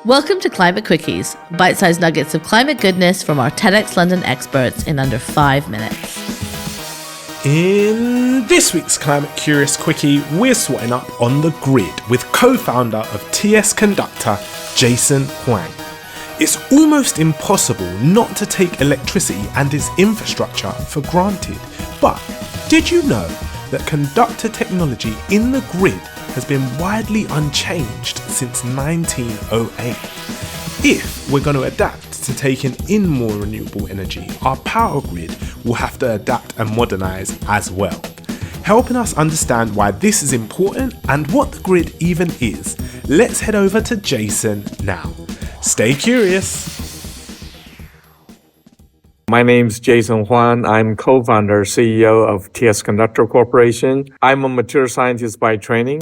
Welcome to Climate Quickies, bite-sized nuggets of climate goodness from our TEDxLondon experts in under 5 minutes. In this week's Climate Curious Quickie, we're swatting up on the grid with co-founder of TS Conductor, Jason Huang. It's almost impossible not to take electricity and its infrastructure for granted. But did you know that conductor technology in the grid has been widely unchanged since 1908? If we're going to adapt to taking in more renewable energy, our power grid will have to adapt and modernise as well. Helping us understand why this is important and what the grid even is, let's head over to Jason now. Stay curious. My name's Jason Huang. I'm co-founder, CEO of TS Conductor Corporation. I'm a material scientist by training.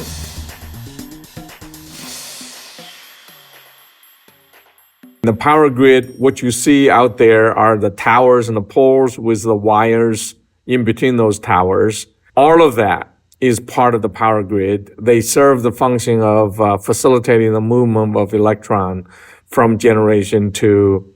The power grid, what you see out there are the towers and the poles with the wires in between those towers. All of that is part of the power grid. They serve the function of facilitating the movement of electron from generation to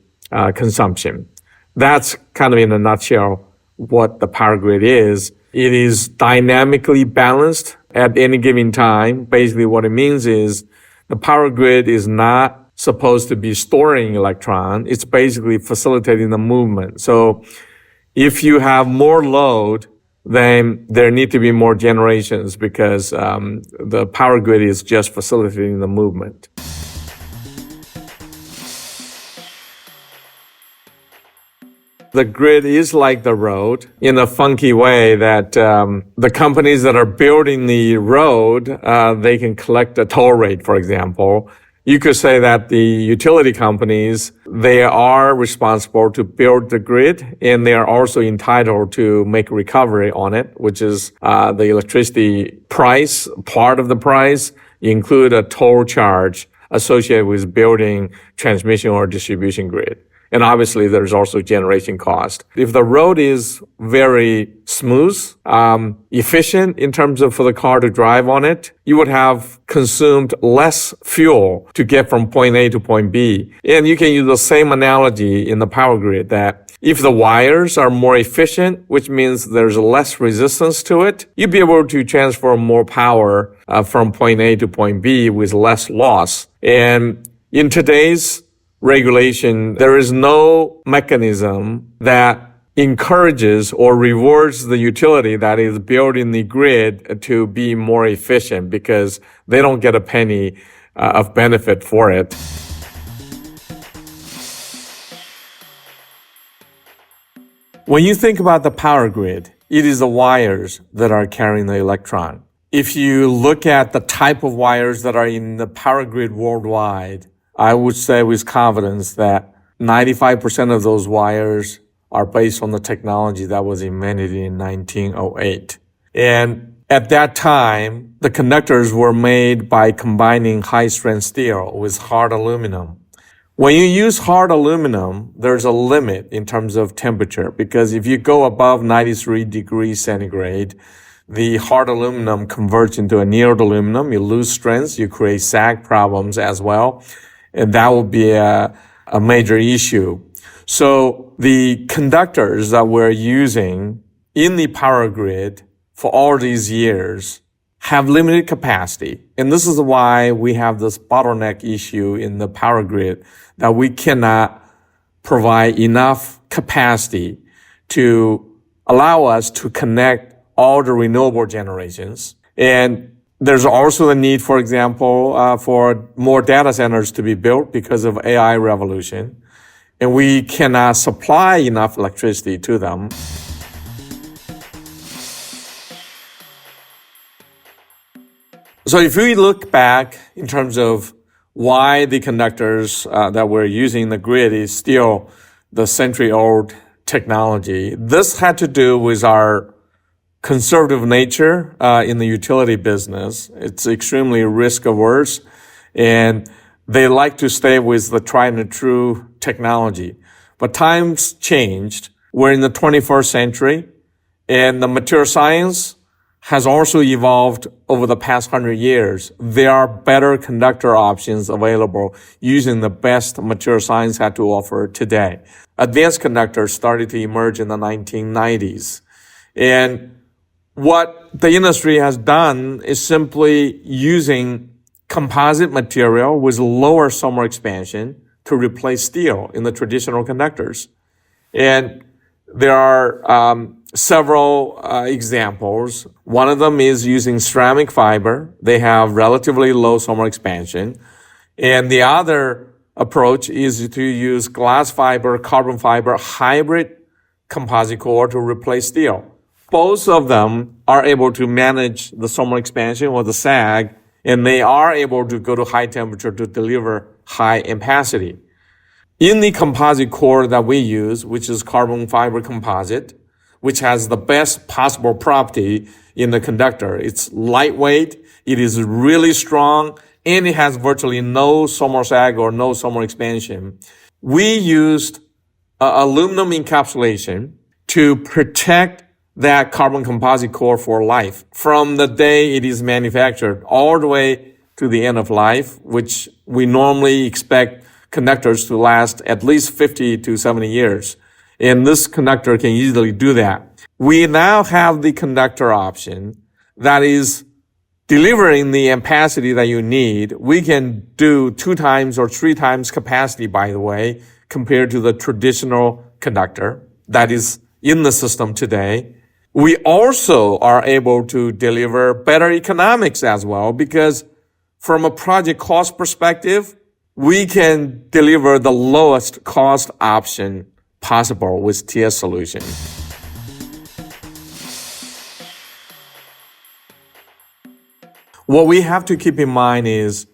consumption. That's kind of in a nutshell what the power grid is. It is dynamically balanced at any given time. Basically what it means is the power grid is not supposed to be storing electron. It's basically facilitating the movement. So if you have more load, then there need to be more generations because the power grid is just facilitating the movement. The grid is like the road in a funky way that the companies that are building the road, they can collect a toll rate, for example. You could say that the utility companies, they are responsible to build the grid and they are also entitled to make recovery on it, which is the electricity price, part of the price, include a toll charge associated with building transmission or distribution grid. And obviously, there's also generation cost. If the road is very smooth, efficient in terms of for the car to drive on it, you would have consumed less fuel to get from point A to point B. And you can use the same analogy in the power grid that if the wires are more efficient, which means there's less resistance to it, you'd be able to transfer more power from point A to point B with less loss. And in today's regulation, there is no mechanism that encourages or rewards the utility that is building the grid to be more efficient because they don't get a penny of benefit for it. When you think about the power grid, it is the wires that are carrying the electron. If you look at the type of wires that are in the power grid worldwide, I would say with confidence that 95% of those wires are based on the technology that was invented in 1908. And at that time, the conductors were made by combining high-strength steel with hard aluminum. When you use hard aluminum, there's a limit in terms of temperature because if you go above 93 degrees centigrade, the hard aluminum converts into a near aluminum. You lose strength, you create sag problems as well. And that will be a major issue. So the conductors that we're using in the power grid for all these years have limited capacity. And this is why we have this bottleneck issue in the power grid that we cannot provide enough capacity to allow us to connect all the renewable generations. And there's also the need, for example, for more data centers to be built because of AI revolution. And we cannot supply enough electricity to them. So if we look back in terms of why the conductors that we're using in the grid is still the century-old technology, this had to do with our conservative nature in the utility business. It's extremely risk averse and they like to stay with the tried and true technology. But times changed. We're in the 21st century and the material science has also evolved over the past 100 years. There are better conductor options available using the best material science had to offer today. Advanced conductors started to emerge in the 1990s. And what the industry has done is simply using composite material with lower thermal expansion to replace steel in the traditional conductors. And there are several examples. One of them is using ceramic fiber. They have relatively low thermal expansion. And the other approach is to use glass fiber, carbon fiber, hybrid composite core to replace steel. Both of them are able to manage the thermal expansion or the sag, and they are able to go to high temperature to deliver high ampacity. In the composite core that we use, which is carbon fiber composite, which has the best possible property in the conductor. It's lightweight, it is really strong, and it has virtually no thermal sag or no thermal expansion. We used aluminum encapsulation to protect that carbon composite core for life from the day it is manufactured all the way to the end of life, which we normally expect conductors to last at least 50 to 70 years. And this conductor can easily do that. We now have the conductor option that is delivering the ampacity that you need. We can do 2 times or 3 times capacity, by the way, compared to the traditional conductor that is in the system today. We also are able to deliver better economics as well, because from a project cost perspective, we can deliver the lowest cost option possible with TS solution. What we have to keep in mind is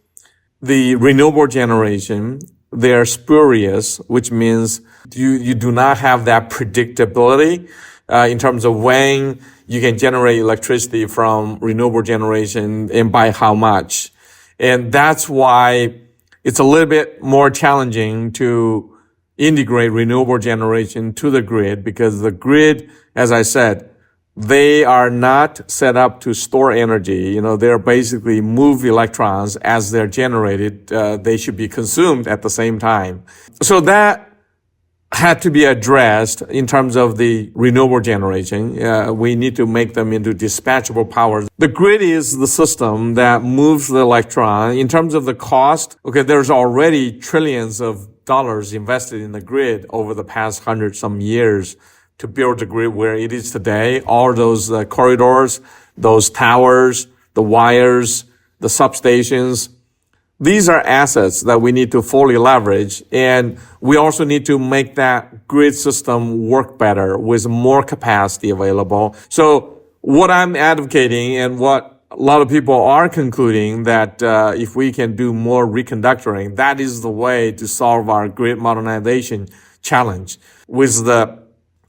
the renewable generation. They're spurious, which means you do not have that predictability in terms of when you can generate electricity from renewable generation and by how much. And that's why it's a little bit more challenging to integrate renewable generation to the grid, because the grid, as I said, they are not set up to store energy. They're basically move electrons as they're generated. They should be consumed at the same time. So that had to be addressed in terms of the renewable generation. We need to make them into dispatchable power. The grid is the system that moves the electron. In terms of the cost, there's already trillions of dollars invested in the grid over the past 100-some years to build the grid where it is today. All those corridors, those towers, the wires, the substations. These are assets that we need to fully leverage, and we also need to make that grid system work better with more capacity available. So what I'm advocating and what a lot of people are concluding that if we can do more reconductoring, that is the way to solve our grid modernization challenge with the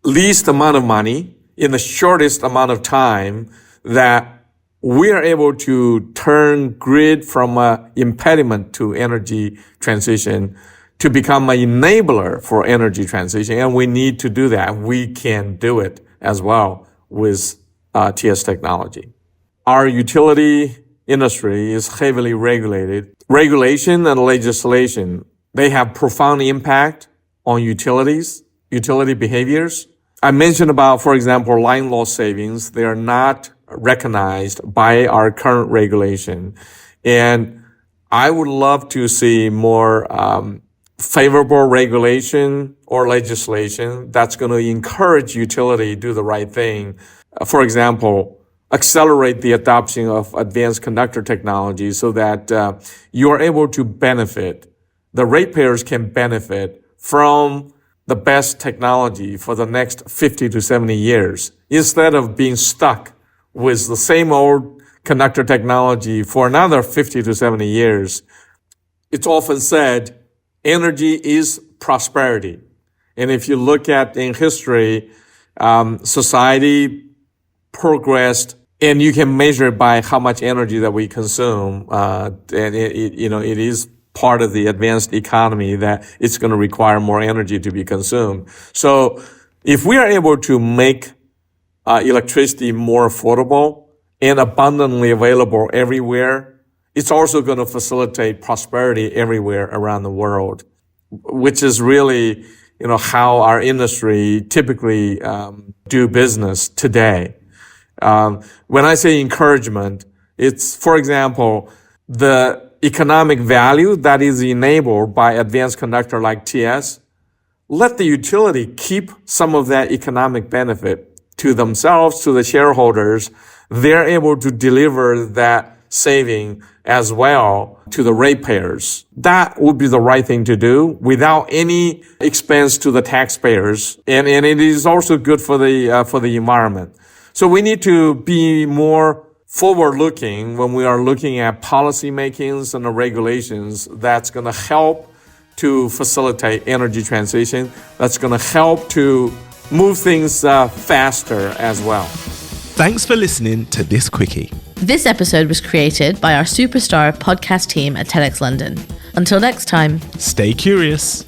least amount of money in the shortest amount of time, that we are able to turn grid from an impediment to energy transition to become an enabler for energy transition. And we need to do that. We can do it as well with TS technology. Our utility industry is heavily regulated. Regulation and legislation, they have profound impact on utility behaviors. I mentioned about, for example, line loss savings. They are not recognized by our current regulation. And I would love to see more favorable regulation or legislation that's going to encourage utility to do the right thing. For example, accelerate the adoption of advanced conductor technology so that you are able to benefit, the ratepayers can benefit from the best technology for the next 50 to 70 years, instead of being stuck with the same old conductor technology for another 50 to 70 years. It's often said, energy is prosperity. And if you look at in history, society progressed, and you can measure it by how much energy that we consume. And it is part of the advanced economy that it's going to require more energy to be consumed. So if we are able to make electricity more affordable and abundantly available everywhere, it's also going to facilitate prosperity everywhere around the world, which is really, how our industry typically do business today. When I say encouragement, it's, for example, the economic value that is enabled by advanced conductor like TS. Let the utility keep some of that economic benefit to themselves, to the shareholders. They're able to deliver that saving as well to the ratepayers. That would be the right thing to do without any expense to the taxpayers. And it is also good for the environment. So we need to be more forward-looking when we are looking at policy makings and the regulations that's going to help to facilitate energy transition, that's going to help to move things faster as well. Thanks for listening to this quickie. This episode was created by our superstar podcast team at TEDxLondon. Until next time, Stay curious.